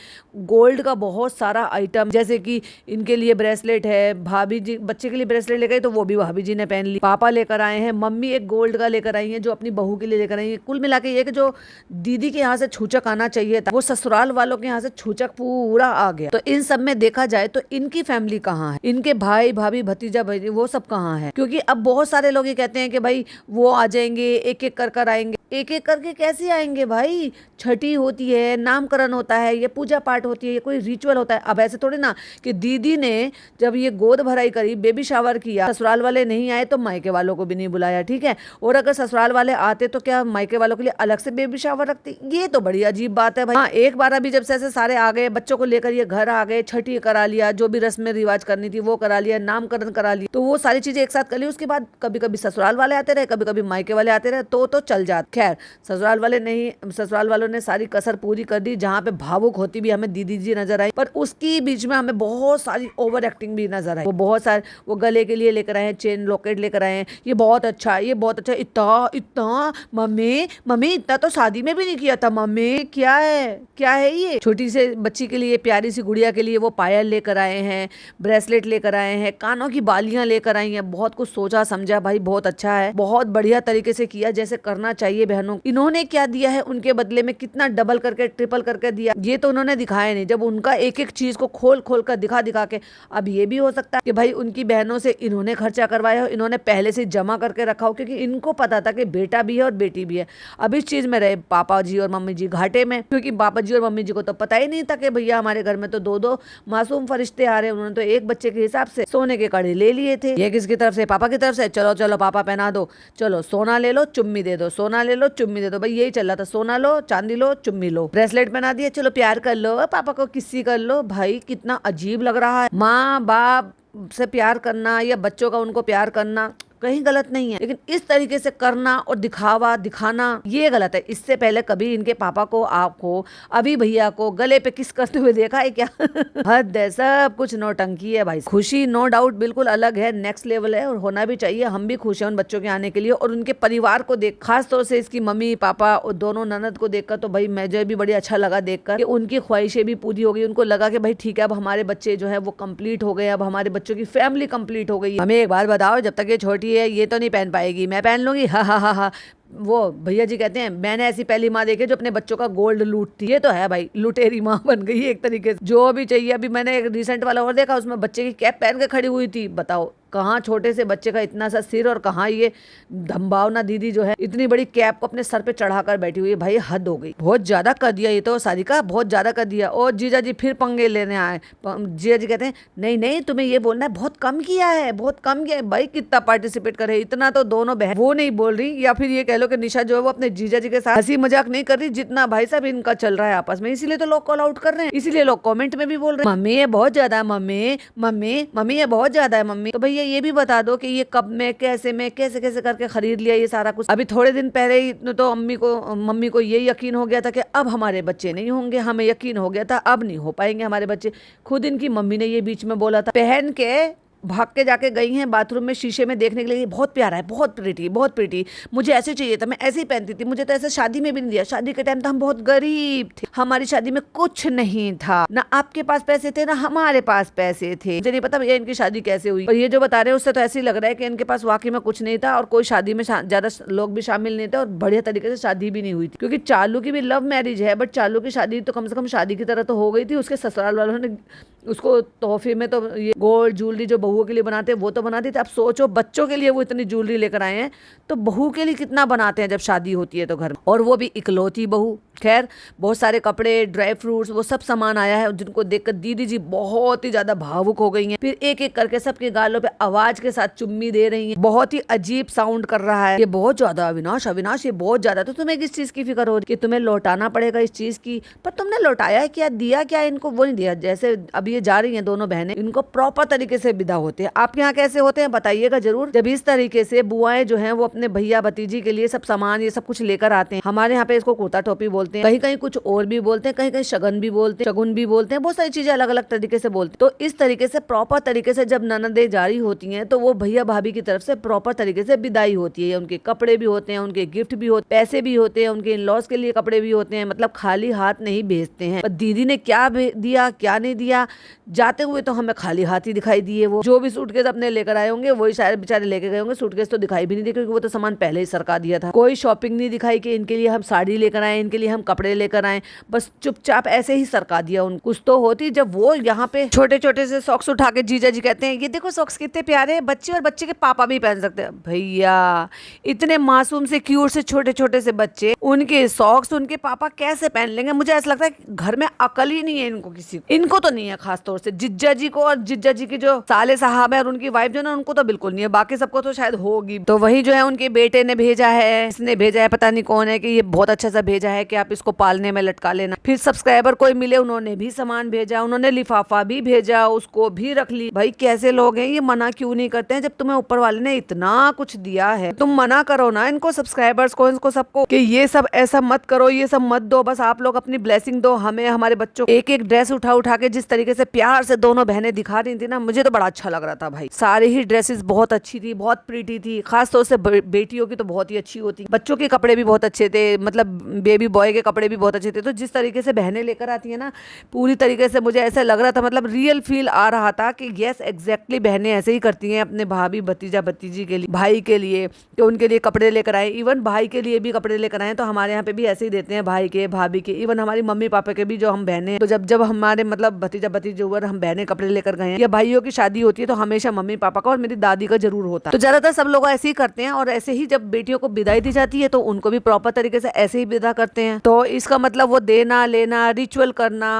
गोल्ड का बहुत सारा आइटम, जैसे कि इनके लिए ब्रेसलेट है, भाभी जी बच्चे के लिए ब्रेसलेट लेकर आई तो वो भी भाभी जी ने पहन ली। पापा लेकर आए हैं, मम्मी एक गोल्ड का लेकर आई है जो अपनी बहू के लिए लेकर आई है। कुल मिला के ये कि जो दीदी के यहाँ से छूचक आना चाहिए था वो ससुराल वालों के यहाँ से छूचक पूरा आ गया। तो इन सब में देखा जाए तो इनकी फैमिली कहाँ है, इनके भाई भाभी भतीजा भाई वो सब कहाँ है? क्योंकि अब बहुत सारे लोग ये कहते हैं कि भाई वो आ जाएंगे, एक एक कर आएंगे। एक एक करके कैसे आएंगे भाई? छठी होती है, नामकरण होता है, ये पूजा पाठ होती है, ये कोई रिचुअल होता है। अब ऐसे थोड़ी ना कि दीदी ने जब ये गोद भराई करी, बेबी शावर किया, ससुराल वाले नहीं आए तो मायके वालों को भी नहीं बुलाया, ठीक है। और अगर ससुराल वाले आते तो क्या मायके वालों के लिए अलग से बेबी शावर रखते? ये तो बड़ी अजीब बात है भाई। हाँ, एक बार अभी जब से ऐसे सारे आ गए, बच्चों को लेकर ये घर आ गए, छठी करा लिया, जो भी रस्में रिवाज करनी थी वो करा लिया, नामकरण करा लिया, तो वो सारी चीजें एक साथ कर ली। उसके बाद कभी कभी ससुराल वाले आते रहे, कभी कभी मायके वाले आते रहे, तो चल जाते। खैर, ससुराल वालों ने सारी कसर पूरी कर दी। जहाँ पे भावुक होती भी हमें दीदी जी नजर आई, पर उसकी बीच में हमें बहुत सारी ओवर एक्टिंग भी नजर आई। वो बहुत सारे वो गले के लिए लेकर आए हैं, चेन लॉकेट लेकर आए हैं, ये बहुत अच्छा है, ये बहुत अच्छा है। इतना इतना मम्मी इतना तो शादी में भी नहीं किया था मम्मी। क्या है ये? छोटी से बच्ची के लिए, प्यारी सी गुड़िया के लिए वो पायल लेकर आए हैं, ब्रेसलेट लेकर आए हैं, कानों की बालियां लेकर आई हैं। बहुत कुछ सोचा समझा भाई, बहुत अच्छा है, बहुत बढ़िया तरीके से किया जैसे करना चाहिए बहनों। इन्होंने क्या दिया है उनके बदले में, कितना डबल करके ट्रिपल करके दिया, ये तो उन्होंने दिखाया नहीं। जब उनका एक एक चीज को खोल कर दिखा के, अब ये भी हो सकता है कि भाई उनकी बहनों से इन्होंने खर्चा करवाया हो, इन्होंने पहले से जमा करके रखा हो, क्योंकि इनको पता था कि बेटा भी है और बेटी भी है। अब इस चीज में रहे पापा जी और मम्मी जी घाटे में, क्योंकि पापा जी और मम्मी जी को तो पता ही नहीं था कि भैया हमारे घर में तो दो मासूम फरिश्ते आ रहे हैं। उन्होंने तो एक बच्चे के हिसाब से सोने के कड़े ले लिए थे। ये किसकी तरफ से? पापा की तरफ से। चलो पापा पहना दो, चलो सोना ले लो चुम्मी दे दो, सोना ले लो चुम्मी दे दो। भाई यही चल रहा था, सोना लो चांदी लो चुम्मी लो। ब्रेसलेट पहना दिया, चलो प्यार कर लो, पापा को किसी कर लो। भाई कितना अजीब लग रहा है। माँ बाप से प्यार करना या बच्चों का उनको प्यार करना कहीं गलत नहीं है, लेकिन इस तरीके से करना और दिखाना ये गलत है। इससे पहले कभी इनके पापा को, आपको, अभी भैया को गले पे किस करते हुए देखा है क्या? हद है, सब कुछ नौटंकी है भाई। खुशी नो डाउट बिल्कुल अलग है, नेक्स्ट लेवल है और होना भी चाहिए। हम भी खुश हैं उन बच्चों के आने के लिए और उनके परिवार को देख, खास तौर से इसकी मम्मी पापा और दोनों ननद को देखकर तो भाई मुझे भी बड़ी अच्छा लगा देखकर कि उनकी ख्वाहिशें भी पूरी हो गई। उनको लगा कि भाई ठीक है, अब हमारे बच्चे जो है वो कंप्लीट हो गए, अब हमारे बच्चों की फैमिली कंप्लीट हो गई। हमें एक बार बताओ, जब तक ये छोटी है ये तो नहीं पहन पाएगी, मैं पहन लूंगी। हा। वो भैया जी कहते हैं मैंने ऐसी पहली माँ देखी जो अपने बच्चों का गोल्ड लूटती। ये तो है भाई, लुटेरी माँ बन गई एक तरीके से, जो भी चाहिए। अभी मैंने एक रिसेंट वाला और देखा, उसमें बच्चे की कैप पहन के खड़ी हुई थी। बताओ कहाँ छोटे से बच्चे का इतना सा सिर और कहाँ ये धम्बावना दीदी जो है इतनी बड़ी कैप को अपने सर पे चढ़ाकर बैठी हुई है। भाई हद हो गई, बहुत ज्यादा कर दिया ये तो सारिका, बहुत ज्यादा कर दिया। और जीजा जी फिर पंगे लेने आए। जीजा जी कहते हैं नहीं तुम्हें ये बोलना है, बहुत कम किया है, बहुत कम किया है। भाई कितना पार्टिसिपेट करे, इतना तो दोनों बहन वो नहीं बोल रही, या फिर ये कह लो कि निशा जो है वो अपने जीजा जी के साथ हंसी मजाक नहीं कर रही जितना भाई साहब इनका चल रहा है आपस में। इसीलिए तो लोग कॉल आउट कर रहे हैं, इसीलिए लोग कमेंट में भी बोल रहे हैं मम्मी ये बहुत ज्यादा है, मम्मी ये बहुत ज्यादा है मम्मी। तो भैया ये भी बता दो कि ये कब में कैसे करके खरीद लिया ये सारा कुछ। अभी थोड़े दिन पहले ही तो मम्मी को ये यकीन हो गया था कि अब हमारे बच्चे नहीं होंगे, हमें यकीन हो गया था अब नहीं हो पाएंगे हमारे बच्चे। खुद इनकी मम्मी ने ये बीच में बोला था, पहन के भाग के जाके गई हैं बाथरूम में शीशे में देखने के लिए, बहुत प्यारा है, बहुत प्रिटी, मुझे ऐसे चाहिए था, मैं ऐसे ही पहनती थी, मुझे तो ऐसे शादी में भी नहीं दिया। शादी के टाइम तो हम बहुत गरीब थे, हमारी शादी में कुछ नहीं था, ना आपके पास पैसे थे ना हमारे पास पैसे थे। मुझे नहीं पता भैया इनकी शादी कैसे हुई, और ये जो बता रहे हैं उससे तो ऐसे ही लग रहा है कि इनके पास वाकई में कुछ नहीं था और कोई शादी में ज्यादा लोग भी शामिल नहीं थे और बढ़िया तरीके से शादी भी नहीं हुई थी। क्योंकि चालू की भी लव मैरिज है, बट चालू की शादी तो कम से कम शादी की तरह तो हो गई थी। उसके ससुराल वालों ने उसको तोहफे में तो ये गोल्ड ज्वेलरी जो बहुओं के लिए बनाते वो तो बनाती थी। अब सोचो बच्चों के लिए वो इतनी ज्वेलरी लेकर आए हैं, तो बहू के लिए कितना बनाते हैं जब शादी होती है तो घर में, और वो भी इकलौती बहू। खैर बहुत सारे कपड़े, ड्राई फ्रूट्स, वो सब सामान आया है जिनको देखकर दीदी जी बहुत ही ज्यादा भावुक हो गई हैं। फिर एक एक करके सबके गालों पे आवाज के साथ चुम्मी दे रही हैं। बहुत ही अजीब साउंड कर रहा है ये, बहुत ज्यादा। अविनाश ये बहुत ज्यादा। तो तुम्हें किस चीज की फिक्र हो रही कि तुम्हें लौटाना पड़ेगा इस चीज की, पर तुमने लौटाया क्या, दिया क्या इनको? वो नहीं दिया। जैसे अभी ये जा रही हैं दोनों बहनें, इनको प्रॉपर तरीके से विदा होते हैं। आपके यहाँ कैसे होते हैं बताइएगा जरूर। जब इस तरीके से बुआएं जो हैं वो अपने भैया भतीजी के लिए सब सामान ये सब कुछ लेकर आते हैं। हमारे यहाँ पे इसको कुर्ता टोपी बोलते हैं, कहीं कहीं कुछ और भी बोलते हैं, कहीं कहीं शगन भी बोलते हैं, शगुन भी बोलते हैं, बहुत सारी चीजें अलग अलग तरीके से बोलते हैं। तो इस तरीके से प्रॉपर तरीके से जब ननदें जारी होती हैं तो वो भैया भाभी की तरफ से प्रॉपर तरीके से विदाई होती है। उनके कपड़े भी होते हैं, उनके गिफ्ट भी होते, पैसे भी होते हैं, उनके इन-लॉज के लिए कपड़े भी होते हैं, मतलब खाली हाथ नहीं भेजते हैं। पर दीदी ने क्या दिया क्या नहीं दिया, जाते हुए तो हमें खाली हाथ ही दिखाई दिए। वो जो भी सूटकेस अपने लेकर आए होंगे वही सारे बेचारे लेके गए होंगे। सूटकेस तो दिखाई भी नहीं दिए क्योंकि वो तो सामान पहले ही सरका दिया था। कोई शॉपिंग नहीं दिखाई कि इनके लिए हम साड़ी लेकर आए, इनके लिए हम कपड़े लेकर आए, बस चुपचाप ऐसे ही सरका दिया। उन कुछ तो होती जब वो यहाँ पे छोटे छोटे से सॉक्स उठा के जीजा जी कहते हैं ये देखो सॉक्स कितने प्यारे हैं, बच्चे और बच्चे के पापा भी पहन सकते हैं। भैया इतने मासूम से क्यूट से छोटे छोटे से बच्चे, उनके सॉक्स उनके पापा कैसे पहन लेंगे? मुझे ऐसा लगता है घर में अकल ही नहीं है इनको, किसी इनको तो नहीं है, खासतौर से जिज्जा जी को और जिज्जा जी के जो साले साहब है और उनकी वाइफ जो ना उनको तो बिल्कुल नहीं है, बाकी सबको तो शायद होगी। तो वही जो है उनके बेटे ने भेजा है, इसने भेजा है पता नहीं कौन है कि ये बहुत अच्छा सा भेजा है कि आप इसको पालने में लटका लेना। फिर सब्सक्राइबर कोई मिले उन्होंने भी सामान भेजा, उन्होंने लिफाफा भी भेजा, उसको भी रख ली। भाई कैसे लोग हैं ये, मना क्यों नहीं करते हैं? जब तुम्हें ऊपर वाले ने इतना कुछ दिया है तुम मना करो ना इनको, सब्सक्राइबर्स को, इनको सबको कि ये सब ऐसा मत करो, ये सब मत दो, बस आप लोग अपनी ब्लेसिंग दो हमें, हमारे बच्चों को। एक एक ड्रेस उठा उठा के जिस तरीके से प्यार से दोनों बहनें दिखा रही थी ना, मुझे तो बड़ा अच्छा लग रहा था भाई। सारी ही ड्रेसेस बहुत अच्छी थी, बहुत प्रीटी थी, खासतौर से बेटियों की तो बहुत ही अच्छी होती, बच्चों के कपड़े भी बहुत अच्छे थे, मतलब बेबी बॉय के कपड़े भी बहुत अच्छे थे। तो जिस तरीके से बहनें लेकर आती है ना, पूरी तरीके से मुझे ऐसा लग रहा था, मतलब रियल फील आ रहा था कि यस एग्जैक्टली बहनें ऐसे ही करती हैं अपने भाभी भतीजा भतीजी के लिए, भाई के लिए, तो उनके लिए कपड़े लेकर आए। इवन भाई के लिए भी कपड़े लेकर आए, तो हमारे यहाँ पे भी ऐसे ही देते हैं, भाई के भाभी के, इवन हमारी मम्मी पापा के भी जो हम बहनें, तो जब हमारे मतलब भतीजा भतीजे हुए हम बहनें कपड़े लेकर गए या भाइयों की शादी होती है तो हमेशा मम्मी पापा का और मेरी दादी का जरूर होता है। तो ज्यादातर सब लोग ऐसे ही करते हैं और ऐसे ही जब बेटियों को विदाई दी जाती है तो उनको भी प्रॉपर तरीके से ऐसे ही विदा करते हैं। तो इसका मतलब वो देना लेना, रिचुअल करना,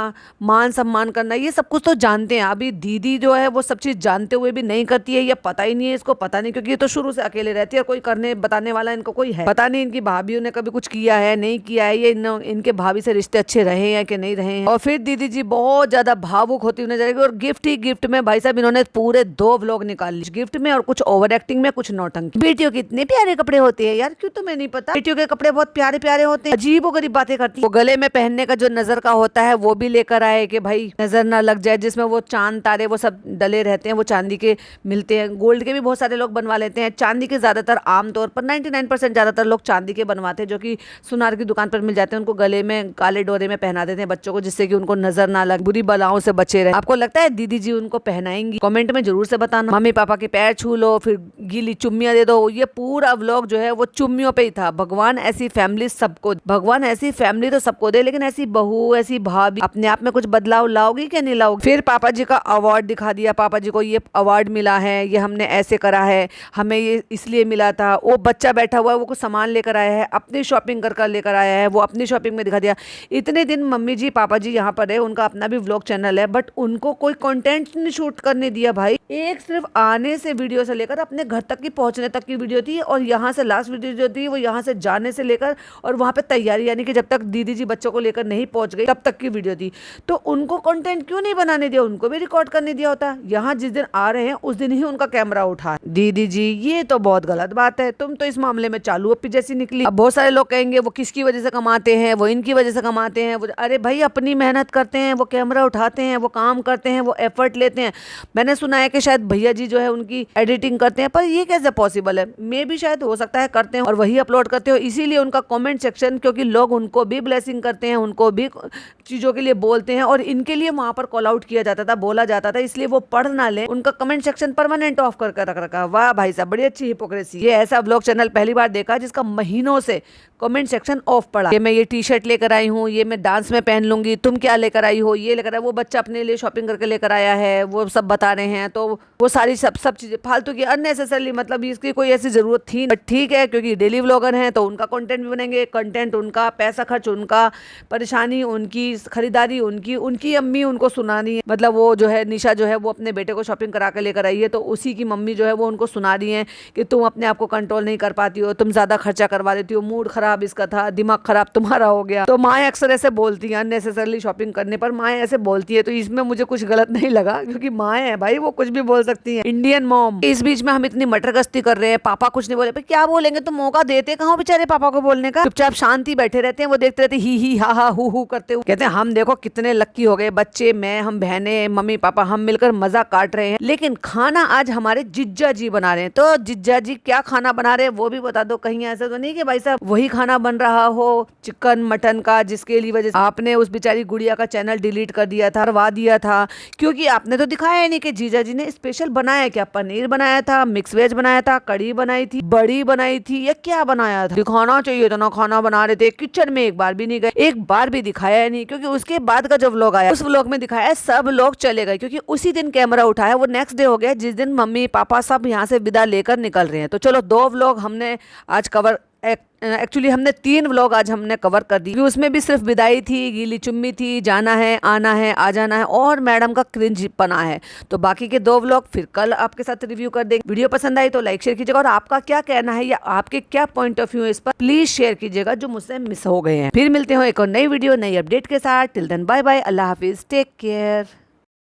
मान सम्मान करना, ये सब कुछ तो जानते हैं। अभी दीदी जो है वो सब चीज जानते हुए भी नहीं करती है, या पता ही नहीं है इसको, पता नहीं, क्योंकि ये तो शुरू से अकेले रहती है, कोई करने बताने वाला इनको कोई है पता नहीं। इनकी भाभीओं ने कभी कुछ किया है नहीं किया है, ये इनके भाभी से रिश्ते अच्छे रहे हैं कि नहीं रहे हैं। और फिर दीदी जी बहुत ज्यादा भावुक होती हुई नजर आएगी, और गिफ्ट ही गिफ्ट में भाई साहब इन्होंने पूरे 2 व्लॉग निकाल लिए गिफ्ट में, और कुछ ओवर एक्टिंग में, कुछ नौटंकी। बेटियों के इतने प्यारे कपड़े होते हैं यार, क्यों तुम्हें नहीं पता? बेटियों के कपड़े बहुत प्यारे प्यारे होते हैं, अजीब गरीब बातें करती है। वो गले में पहनने का जो नजर का होता है वो भी लेकर आए कि भाई नजर ना लग जाए, जिसमें वो चांद तारे वो सब डले रहते हैं, वो चांदी के मिलते हैं, गोल्ड के भी बहुत सारे लोग बनवा लेते हैं, चांदी के ज्यादातर आमतौर पर 99% ज्यादातर लोग चांदी के बनवाते हैं, जो कि सुनार की दुकान पर मिल जाते हैं। उनको गले में काले डोरे में पहना देते हैं बच्चों को, जिससे कि उनको नजर ना लगे, बुरी बलाओं से बचे रहे। आपको लगता है दीदी जी उनको पहनाएंगी? कमेंट में जरूर से बताना। मम्मी पापा के पैर छू लो, फिर गीली चुम्मियां दे दो। ये पूरा व्लॉग जो है वो चुम्मियों पे ही था। भगवान ऐसी फैमिली सबको, भगवान ऐसी फैमिली तो सबको दे, लेकिन ऐसी बहू ऐसी भाभी अपने आप में कुछ बदलाव लाओगी क्या नहीं लाओगी? फिर पापा जी का अवार्ड दिखा दिया, पापा जी को ये अवार्ड मिला है, ये हमने ऐसे करा है, हमें ये इसलिए मिला था। वो बच्चा बैठा हुआ है, वो कुछ सामान लेकर आया है, अपनी शॉपिंग कर लेकर आया है, वो अपनी शॉपिंग में दिखा दिया। इतने दिन मम्मी जी पापा जी यहाँ पर है, उनका अपना भी व्लॉग चैनल है, बट उनको कोई कंटेंट नहीं शूट करने दिया भाई। एक सिर्फ आने से वीडियो से लेकर अपने घर तक की पहुंचने तक की वीडियो थी, और यहाँ से लास्ट वीडियो जो थी वो यहाँ से जाने से लेकर और वहाँ पे तैयारी, यानी कि जब तक दीदी जी बच्चों को लेकर नहीं पहुंच गई तब तक की वीडियो थी। तो उनको कंटेंट क्यों नहीं बनाने दिया? उनको भी रिकॉर्ड करने दिया होता। यहाँ जिस दिन आ रहे हैं उस दिन ही उनका कैमरा उठा। दीदी जी ये तो बहुत गलत बात है, तुम तो इस मामले में चालू अपी जैसी निकली। अब बहुत सारे लोग कहेंगे वो किसकी वजह से कमाते हैं, वो इनकी वजह से कमाते हैं। अरे भाई अपनी मेहनत करते हैं, वो कैमरा उठाते हैं, वो काम करते हैं, वो एफर्ट लेते हैं। मैंने सुना है कि शायद भैया जी जो है उनकी एडिटिंग करते हैं, पर ये कैसे पॉसिबल है? मे भी शायद हो सकता है करते हैं और वही अपलोड करते हो, इसीलिए उनका कमेंट सेक्शन, क्योंकि लोग उनको भी ब्लेसिंग करते हैं, उनको भी चीजों के लिए बोलते हैं, और इनके लिए वहां पर कॉल आउट किया जाता था, बोला जाता था, इसलिए वो पढ़ ना ले, उनका कमेंट सेक्शन परमानेंट ऑफ करके रख रखा। वाह भाई साहब, बड़ी अच्छी हिपोक्रेसी। ये ऐसा व्लॉग चैनल पहली बार देखा जिसका महीनों से कमेंट सेक्शन ऑफ पड़ा। ये मैं ये टी शर्ट लेकर आई हूँ, ये मैं डांस में पहन लूंगी, तुम क्या लेकर आई हो, ये लेकर आया, वो बच्चा अपने लिए शॉपिंग करके लेकर आया है, वो सब बता रहे हैं। तो वो सारी सब चीजें फालतू की, अननेसेसरली, मतलब इसकी कोई ऐसी जरूरत थी। बट ठीक है, क्योंकि डेली व्लॉगर हैं तो उनका कंटेंट भी बनेंगे, कंटेंट उनका, पैसा खर्च उनका, परेशानी उनकी, खरीदारी उनकी, उनकी अम्मी उनको सुनानी है, मतलब वो जो है निशा जो है वो अपने बेटे को शॉपिंग करा के लेकर आई है, तो उसी की मम्मी जो है वो उनको सुना रही है कि तुम अपने आप को कंट्रोल नहीं कर पाती हो, तुम ज्यादा खर्चा करवा देती हो, मूड खराब इसका था, दिमाग खराब तुम्हारा हो गया। तो माएँ अक्सर ऐसे बोलती हैं, अननेसेसरली शॉपिंग करने पर माएँ ऐसे बोलती है, तो इसमें मुझे कुछ गलत नहीं लगा क्योंकि माएँ है भाई, वो कुछ भी बोल सकती है, इंडियन मॉम। इस बीच में हम इतनी मटर गश्ती कर रहे हैं, पापा कुछ नहीं बोले, पर क्या बोलेंगे, तो मौका देते कहाँ बेचारे पापा को बोलने का, चुपचाप शांति बैठे रहते हैं, वो देखते रहते ही हा हा हु करते हुए। कहते हैं हम देखो कितने लक्की हो गए, बच्चे, मैं, हम बहनें, मम्मी पापा, हम मिलकर मजा काट रहे हैं। लेकिन खाना आज हमारे जिज्जा जी बना रहे हैं, तो जिज्जा जी क्या खाना बना रहे हैं वो भी बता दो। कहीं ऐसा तो नहीं कि भाई साहब वही खाना बन रहा हो चिकन मटन का, जिसके लिए वजह से आपने उस बेचारी गुड़िया का चैनल डिलीट कर दिया था, करवा दिया था, क्योंकि आपने तो दिखाया ही नहीं कि जीजा जी ने स्पेशल बनाया क्या, पनीर बनाया था, मिक्स वेज बनाया था, कड़ी बनाई थी, बड़ी बनाई थी, या क्या बनाया था। दिखाना चाहिए था ना, खाना बना रहे थे, किचन में एक बार भी नहीं गए, एक बार भी दिखाया नहीं, क्योंकि उसके बाद का जो व्लॉग आया उस व्लॉग में दिखाया सब लोग चले गए, क्योंकि उसी दिन कैमरा उठाया, वो नेक्स्ट डे हो गया जिस दिन मम्मी पापा सब यहाँ से विदा लेकर निकल रहे हैं। तो चलो 2 व्लॉग हमने आज कवर, एक्चुअली हमने 3 व्लॉग आज हमने कवर कर दी, उसमें भी सिर्फ विदाई थी, गीली चुम्मी थी, जाना है, आना है, आ जाना है, और मैडम का क्रिंज पना है। तो बाकी के 2 व्लॉग फिर कल आपके साथ रिव्यू कर देंगे। वीडियो पसंद आई तो लाइक शेयर कीजिएगा, और आपका क्या कहना है या आपके क्या पॉइंट ऑफ व्यू है इस पर प्लीज शेयर कीजिएगा जो मुझसे मिस हो गए हैं। फिर मिलते हो एक और नई वीडियो नई अपडेट के साथ। टिल देन बाय बाय, अल्लाह हाफिज, टेक केयर।